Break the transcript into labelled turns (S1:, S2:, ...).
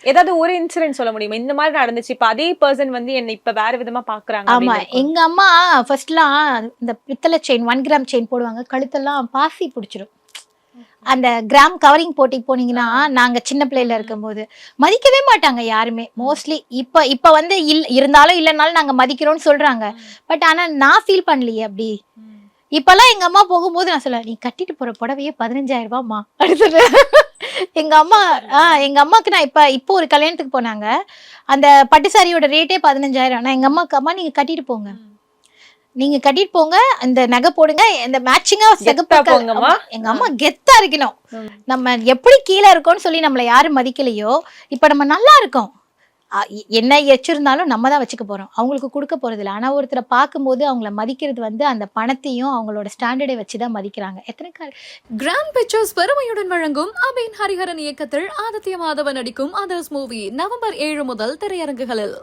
S1: ஏதாவது ஒரு இன்சிடென்ட் சொல்ல முடியுமா? இந்த மாதிரி நடந்துச்சு, இப்ப அதே பர்சன் வந்து என்ன இப்ப வேற விதமா பாக்குறாங்க
S2: ஆமா,
S1: அப்படின்னு இருக்கும்.
S2: எங்க அம்மா ஃபர்ஸ்ட்லாம் இந்த பித்தளை செயின் 1 கிராம் செயின் போடுவாங்க. கழுத்தெல்லாம் பாசி புடிச்சிடும். அந்த கிராம் கவரிங் போட்டி போனீங்கன்னா, நாங்க சின்ன பிள்ளையில இருக்கும்போது மதிக்கவே மாட்டாங்க யாருமே. மோஸ்ட்லி இப்ப வந்து இருந்தாலும் இல்லனாலும் நாங்க மதிக்கிறோம்னு சொல்றாங்க. பட் ஆனா நான் ஃபீல் பண்ணலையே அப்படி. இப்பலாம் எங்க அம்மா போகும்போது நான் சொல்லுவேன், "நீ கட்டிட்டு போற புடவையே 15,000 ரூபாய்மா" அப்படின்னு சொல்லுவேன். எங்க அம்மா எங்க அம்மாக்கு நான் இப்போ ஒரு கல்யாணத்துக்கு போனாங்க. அந்த பட்டு சாரியோட ரேட்டே 15,000. நான் எங்க அம்மாக்கு, "அம்மா நீங்க கட்டிட்டு போங்க. நீங்க கட்டிட்டு போங்க. அந்த நகை போடுங்க. இந்த மேட்சிங்கா
S1: கெத்தா போங்கம்மா.
S2: எங்க அம்மா கெத்தா இருக்கணும். நம்ம எப்படி கீழ இருக்கோம்னு சொல்லி நம்மள யாரும் மதிக்கலையோ, இப்ப நம்ம நல்லா இருக்கோம். என்ன எச்சிருந்தாலும் நம்ம தான் வச்சுக்க போறோம். அவங்களுக்கு குடுக்க போறதில்ல. ஆனா ஒருத்தர பார்க்கும்போது அவங்கள மதிக்கிறது வந்து அந்த பணத்தையும் அவங்களோட ஸ்டாண்டர்டை வச்சு தான் மதிக்கிறாங்க. எத்தனை
S3: கிராண்ட் பிக்சர்ஸ் பெருமையுடன் வழங்கும் அபின் ஹரிஹரன் இயக்கத்தில் ஆதித்ய மாதவன் நடிக்கும் அதர்ஸ் மூவி நவம்பர் 7 முதல் திரையரங்குகளில்.